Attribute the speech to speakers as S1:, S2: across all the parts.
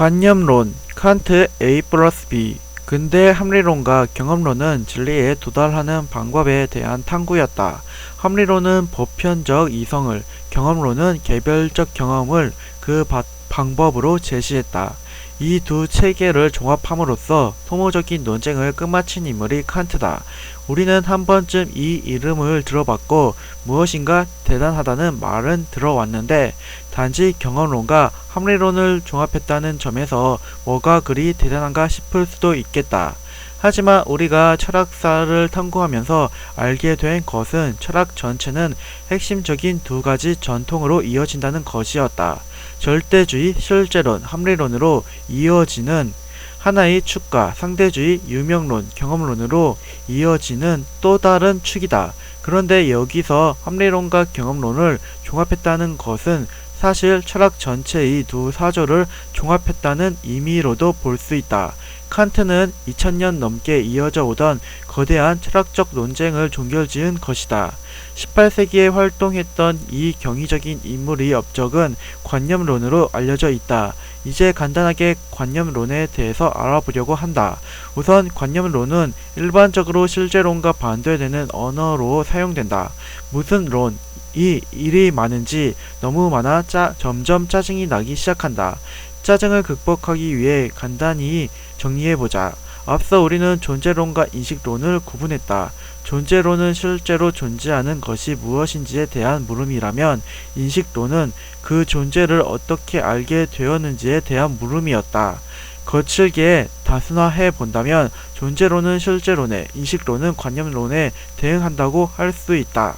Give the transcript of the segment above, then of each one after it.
S1: 관념론, 칸트 A 플러스 B. 근대 합리론과 경험론은 진리에 도달하는 방법에 대한 탐구였다. 합리론은 보편적 이성을, 경험론은 개별적 경험을 그 방법으로 제시했다. 이 두 체계를 종합함으로써 소모적인 논쟁을 끝마친 인물이 칸트다. 우리는 한 번쯤 이 이름을 들어봤고 무엇인가 대단하다는 말은 들어왔는데 단지 경험론과 합리론을 종합했다는 점에서 뭐가 그리 대단한가 싶을 수도 있겠다. 하지만 우리가 철학사를 탐구하면서 알게 된 것은 철학 전체는 핵심적인 두 가지 전통으로 이어진다는 것이었다. 절대주의, 실제론, 합리론으로 이어지는 하나의 축과 상대주의, 유명론, 경험론으로 이어지는 또 다른 축이다. 그런데 여기서 합리론과 경험론을 종합했다는 것은 사실 철학 전체의 두 사조를 종합했다는 의미로도 볼 수 있다. 칸트는 2000년 넘게 이어져 오던 거대한 철학적 논쟁을 종결지은 것이다. 18세기에 활동했던 이 경이적인 인물의 업적은 관념론으로 알려져 있다. 이제 간단하게 관념론에 대해서 알아보려고 한다. 우선 관념론은 일반적으로 실제론과 반대되는 언어로 사용된다. 무슨 론? 이 일이 많은지 너무 많아 점점 짜증이 나기 시작한다. 짜증을 극복하기 위해 간단히 정리해보자. 앞서 우리는 존재론과 인식론을 구분했다. 존재론은 실제로 존재하는 것이 무엇인지에 대한 물음이라면 인식론은 그 존재를 어떻게 알게 되었는지에 대한 물음이었다. 거칠게 다순화해 본다면 존재론은 실제론에, 인식론은 관념론에 대응한다고 할 수 있다.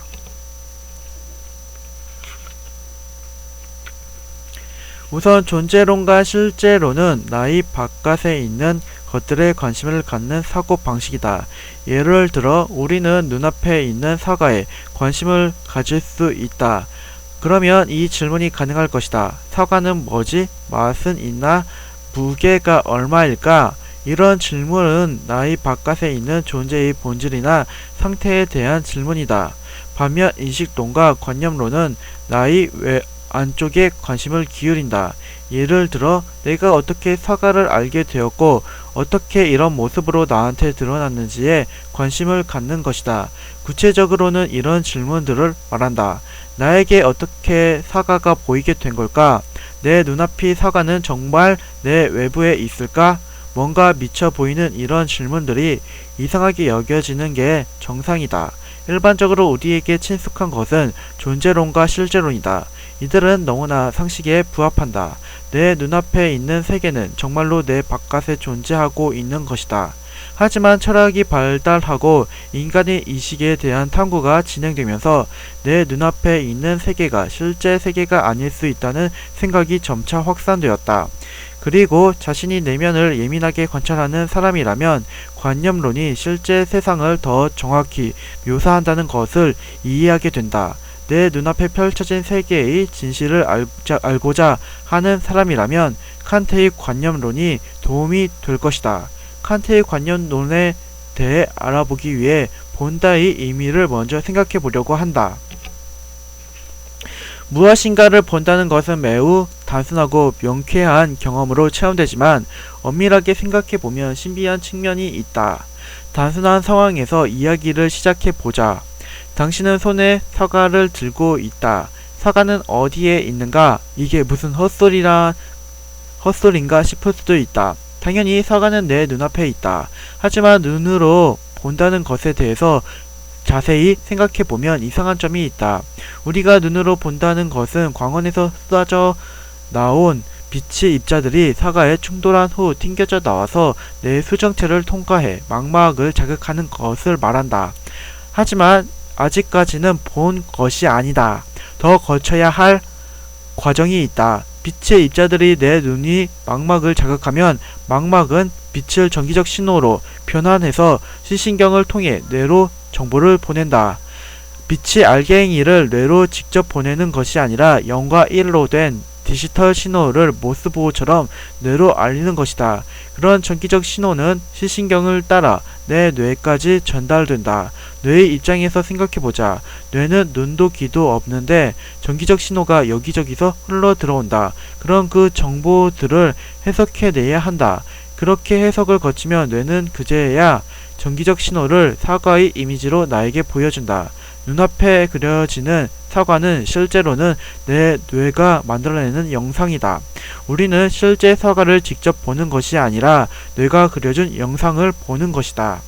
S1: 우선 존재론과 실제론은 나의 바깥에 있는 것들에 관심을 갖는 사고 방식이다. 예를 들어 우리는 눈앞에 있는 사과에 관심을 가질 수 있다. 그러면 이 질문이 가능할 것이다. 사과는 뭐지? 맛은 있나? 무게가 얼마일까? 이런 질문은 나의 바깥에 있는 존재의 본질이나 상태에 대한 질문이다. 반면 인식론과 관념론은 나의 안쪽에 관심을 기울인다. 예를 들어 내가 어떻게 사과를 알게 되었고 어떻게 이런 모습으로 나한테 드러났는지에 관심을 갖는 것이다. 구체적으로는 이런 질문들을 말한다. 나에게 어떻게 사과가 보이게 된 걸까? 내 눈앞의 사과는 정말 내 외부에 있을까? 뭔가 미쳐 보이는 이런 질문들이 이상하게 여겨지는 게 정상이다. 일반적으로 우리에게 친숙한 것은 존재론과 실제론이다. 이들은 너무나 상식에 부합한다. 내 눈앞에 있는 세계는 정말로 내 바깥에 존재하고 있는 것이다. 하지만 철학이 발달하고 인간의 의식에 대한 탐구가 진행되면서 내 눈앞에 있는 세계가 실제 세계가 아닐 수 있다는 생각이 점차 확산되었다. 그리고 자신이 내면을 예민하게 관찰하는 사람이라면 관념론이 실제 세상을 더 정확히 묘사한다는 것을 이해하게 된다. 내 눈앞에 펼쳐진 세계의 진실을 알고자 하는 사람이라면 칸트의 관념론이 도움이 될 것이다. 칸트의 관념론에 대해 알아보기 위해 본다의 의미를 먼저 생각해 보려고 한다. 무엇인가를 본다는 것은 매우 단순하고 명쾌한 경험으로 체험되지만 엄밀하게 생각해 보면 신비한 측면이 있다. 단순한 상황에서 이야기를 시작해 보자. 당신은 손에 사과를 들고 있다. 사과는 어디에 있는가? 이게 무슨 헛소리인가 싶을 수도 있다. 당연히 사과는 내 눈앞에 있다. 하지만 눈으로 본다는 것에 대해서 자세히 생각해보면 이상한 점이 있다. 우리가 눈으로 본다는 것은 광원에서 쏟아져 나온 빛의 입자들이 사과에 충돌한 후 튕겨져 나와서 내 수정체를 통과해 망막을 자극하는 것을 말한다. 하지만 아직까지는 본 것이 아니다. 더 거쳐야 할 과정이 있다. 빛의 입자들이 내 눈이 망막을 자극하면 망막은 빛을 전기적 신호로 변환해서 시신경을 통해 뇌로 정보를 보낸다. 빛이 알갱이를 뇌로 직접 보내는 것이 아니라 0과 1로 된 디지털 신호를 모스보호처럼 뇌로 알리는 것이다. 그런 전기적 신호는 시신경을 따라 내 뇌까지 전달된다. 뇌의 입장에서 생각해보자. 뇌는 눈도 귀도 없는데 전기적 신호가 여기저기서 흘러 들어온다. 그럼 그 정보들을 해석해내야 한다. 그렇게 해석을 거치면 뇌는 그제야 전기적 신호를 사과의 이미지로 나에게 보여준다. 눈앞에 그려지는 사과는 실제로는 내 뇌가 만들어내는 영상이다. 우리는 실제 사과를 직접 보는 것이 아니라 뇌가 그려준 영상을 보는 것이다.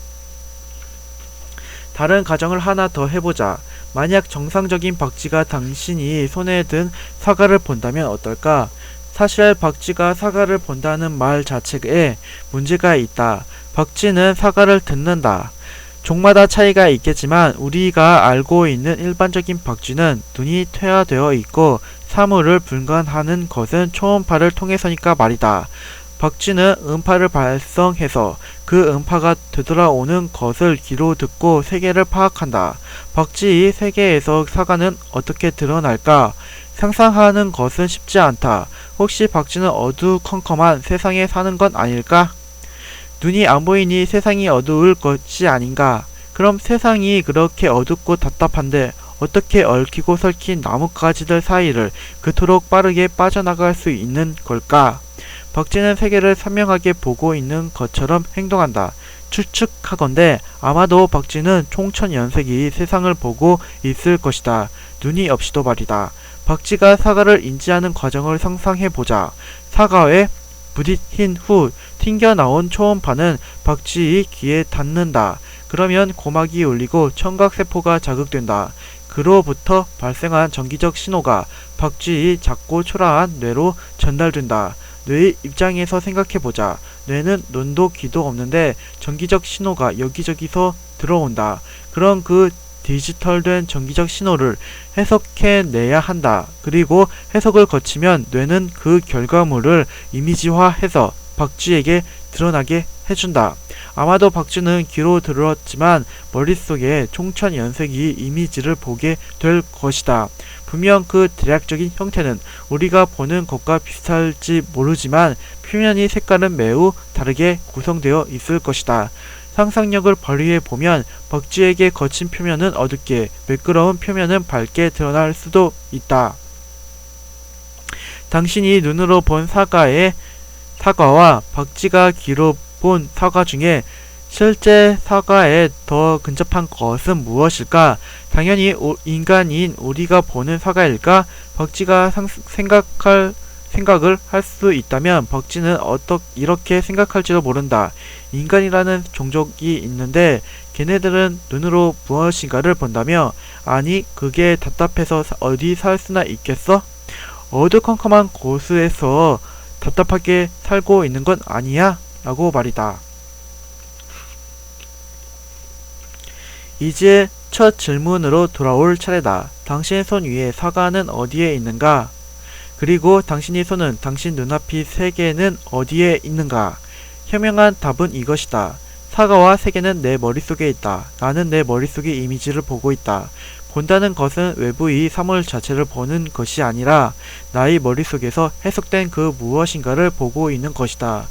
S1: 다른 가정을 하나 더 해보자. 만약 정상적인 박쥐가 당신이 손에 든 사과를 본다면 어떨까? 사실 박쥐가 사과를 본다는 말 자체에 문제가 있다. 박쥐는 사과를 듣는다. 종마다 차이가 있겠지만 우리가 알고 있는 일반적인 박쥐는 눈이 퇴화되어 있고 사물을 분간하는 것은 초음파를 통해서니까 말이다. 박쥐는 음파를 발성해서 그 음파가 되돌아오는 것을 귀로 듣고 세계를 파악한다. 박쥐의 세계에서 사과는 어떻게 드러날까? 상상하는 것은 쉽지 않다. 혹시 박쥐는 어두컴컴한 세상에 사는 건 아닐까? 눈이 안 보이니 세상이 어두울 것이 아닌가? 그럼 세상이 그렇게 어둡고 답답한데 어떻게 얽히고 설킨 나뭇가지들 사이를 그토록 빠르게 빠져나갈 수 있는 걸까? 박쥐는 세계를 선명하게 보고 있는 것처럼 행동한다. 추측하건대 아마도 박쥐는 총천연색이 세상을 보고 있을 것이다. 눈이 없이도 말이다. 박쥐가 사과를 인지하는 과정을 상상해보자. 사과에 부딪힌 후 튕겨나온 초음파는 박쥐의 귀에 닿는다. 그러면 고막이 울리고 청각세포가 자극된다. 그로부터 발생한 전기적 신호가 박쥐의 작고 초라한 뇌로 전달된다. 뇌의 입장에서 생각해보자. 뇌는 눈도 귀도 없는데 전기적 신호가 여기저기서 들어온다. 그럼 그 디지털된 전기적 신호를 해석해내야 한다. 그리고 해석을 거치면 뇌는 그 결과물을 이미지화해서 박쥐에게 드러나게 해준다. 아마도 박쥐는 귀로 들었지만 머릿속에 총천연색이 이미지를 보게 될 것이다. 분명 그 대략적인 형태는 우리가 보는 것과 비슷할지 모르지만 표면의 색깔은 매우 다르게 구성되어 있을 것이다. 상상력을 발휘해 보면 박쥐에게 거친 표면은 어둡게, 매끄러운 표면은 밝게 드러날 수도 있다. 당신이 눈으로 본 사과와 박쥐가 귀로 본 사과 중에 실제 사과에 더 근접한 것은 무엇일까? 당연히 인간인 우리가 보는 사과일까? 박쥐가 생각을 할 수 있다면 박쥐는 이렇게 생각할지도 모른다. 인간이라는 종족이 있는데 걔네들은 눈으로 무엇인가를 본다며? 아니 그게 답답해서 어디 살 수나 있겠어? 어두컴컴한 곳에서 답답하게 살고 있는 건 아니야? 라고 말이다. 이제 첫 질문으로 돌아올 차례다. 당신의 손 위에 사과는 어디에 있는가? 그리고 당신의 손은 당신 눈앞의 세계는 어디에 있는가? 현명한 답은 이것이다. 사과와 세계는 내 머릿속에 있다. 나는 내 머릿속의 이미지를 보고 있다. 본다는 것은 외부의 사물 자체를 보는 것이 아니라 나의 머릿속에서 해석된 그 무엇인가를 보고 있는 것이다.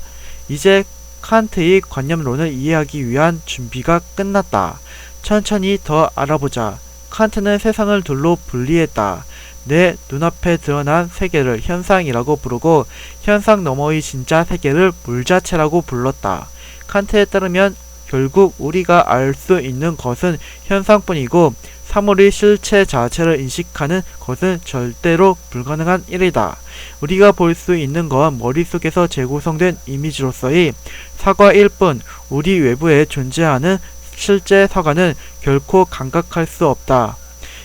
S1: 이제 칸트의 관념론을 이해하기 위한 준비가 끝났다. 천천히 더 알아보자. 칸트는 세상을 둘로 분리했다. 내 눈앞에 드러난 세계를 현상이라고 부르고 현상 너머의 진짜 세계를 물자체라고 불렀다. 칸트에 따르면 결국 우리가 알 수 있는 것은 현상뿐이고 사물의 실체 자체를 인식하는 것은 절대로 불가능한 일이다. 우리가 볼 수 있는 건 머릿속에서 재구성된 이미지로서의 사과일 뿐, 우리 외부에 존재하는 실제 사과는 결코 감각할 수 없다.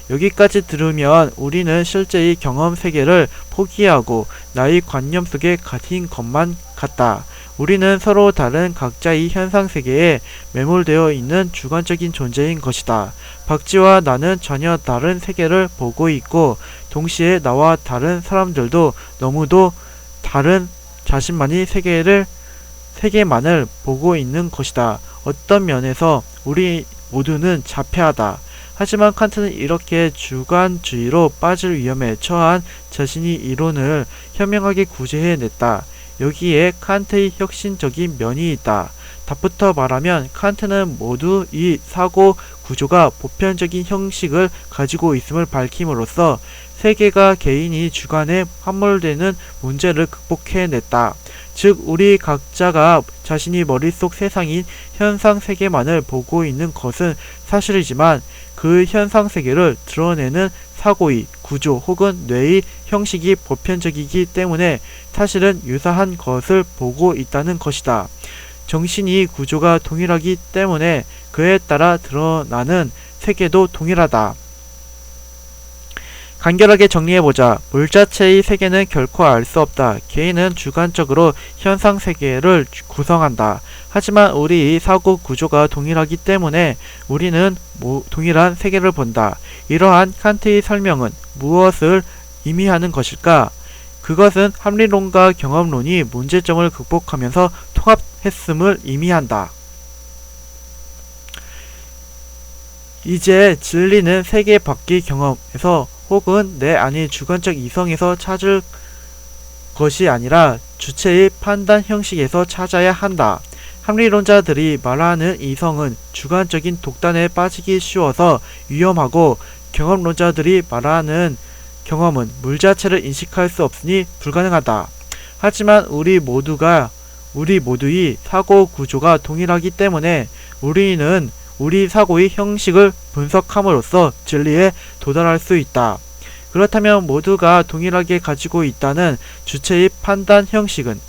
S1: 여기까지 들으면 우리는 실제의 경험 세계를 포기하고 나의 관념 속에 갇힌 것만 같다. 우리는 서로 다른 각자의 현상 세계에 매몰되어 있는 주관적인 존재인 것이다. 박쥐와 나는 전혀 다른 세계를 보고 있고 동시에 나와 다른 사람들도 너무도 다른 자신만의 세계만을 보고 있는 것이다. 어떤 면에서 우리 모두는 자폐하다. 하지만 칸트는 이렇게 주관주의로 빠질 위험에 처한 자신이 이론을 현명하게 구제해냈다. 여기에 칸트의 혁신적인 면이 있다. 답부터 말하면 칸트는 모두 이 사고 구조가 보편적인 형식을 가지고 있음을 밝힘으로써 세계가 개인이 주관에 함몰되는 문제를 극복해냈다. 즉 우리 각자가 자신이 머릿속 세상인 현상세계만을 보고 있는 것은 사실이지만 그 현상세계를 드러내는 사고의 구조 혹은 뇌의 형식이 보편적이기 때문에 사실은 유사한 것을 보고 있다는 것이다. 정신이 구조가 동일하기 때문에 그에 따라 드러나는 세계도 동일하다. 간결하게 정리해보자. 물 자체의 세계는 결코 알 수 없다. 개인은 주관적으로 현상세계를 구성한다. 하지만 우리의 사고 구조가 동일하기 때문에 우리는 동일한 세계를 본다. 이러한 칸트의 설명은 무엇을 의미하는 것일까? 그것은 합리론과 경험론이 문제점을 극복하면서 통합했음을 의미한다. 이제 진리는 세계 밖의 경험에서 혹은 내 안의 주관적 이성에서 찾을 것이 아니라 주체의 판단 형식에서 찾아야 한다. 합리론자들이 말하는 이성은 주관적인 독단에 빠지기 쉬워서 위험하고 경험론자들이 말하는 경험은 물 자체를 인식할 수 없으니 불가능하다. 하지만 우리 모두의 사고 구조가 동일하기 때문에 우리는 우리 사고의 형식을 분석함으로써 진리에 도달할 수 있다. 그렇다면 모두가 동일하게 가지고 있다는 주체의 판단 형식은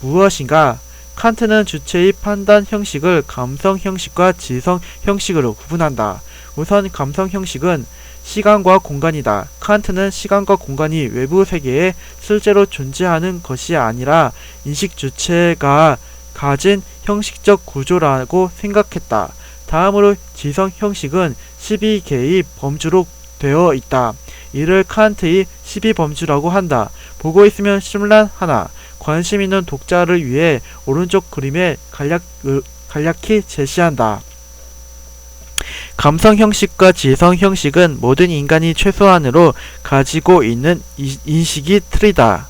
S1: 무엇인가? 칸트는 주체의 판단 형식을 감성 형식과 지성 형식으로 구분한다. 우선 감성 형식은 시간과 공간이다. 칸트는 시간과 공간이 외부 세계에 실제로 존재하는 것이 아니라 인식 주체가 가진 형식적 구조라고 생각했다. 다음으로 지성 형식은 12개의 범주로 되어 있다. 이를 칸트의 12범주라고 한다. 보고 있으면 심란하나 관심 있는 독자를 위해 오른쪽 그림에 간략히 제시한다. 감성 형식과 지성 형식은 모든 인간이 최소한으로 가지고 있는 인식이 틀이다.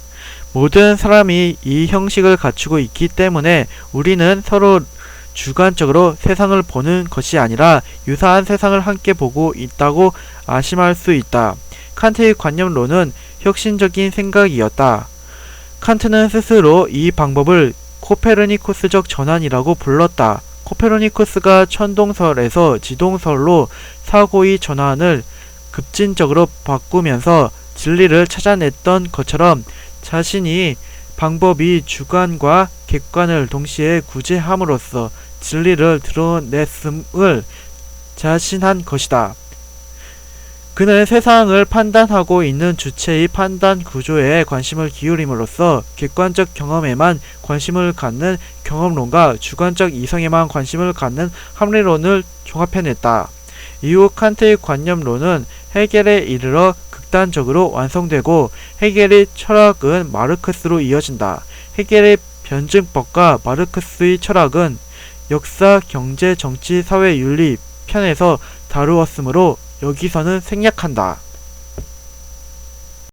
S1: 모든 사람이 이 형식을 갖추고 있기 때문에 우리는 서로 주관적으로 세상을 보는 것이 아니라 유사한 세상을 함께 보고 있다고 안심할 수 있다. 칸트의 관념론은 혁신적인 생각이었다. 칸트는 스스로 이 방법을 코페르니쿠스적 전환이라고 불렀다. 코페르니쿠스가 천동설에서 지동설로 사고의 전환을 급진적으로 바꾸면서 진리를 찾아냈던 것처럼 자신이 방법이 주관과 객관을 동시에 구제함으로써 진리를 드러냈음을 자신한 것이다. 그는 세상을 판단하고 있는 주체의 판단 구조에 관심을 기울임으로써 객관적 경험에만 관심을 갖는 경험론과 주관적 이성에만 관심을 갖는 합리론을 종합해냈다. 이후 칸트의 관념론은 헤겔에 이르러 극단적으로 완성되고 헤겔의 철학은 마르크스로 이어진다. 헤겔의 변증법과 마르크스의 철학은 역사, 경제, 정치, 사회, 윤리 편에서 다루었으므로 여기서는 생략한다.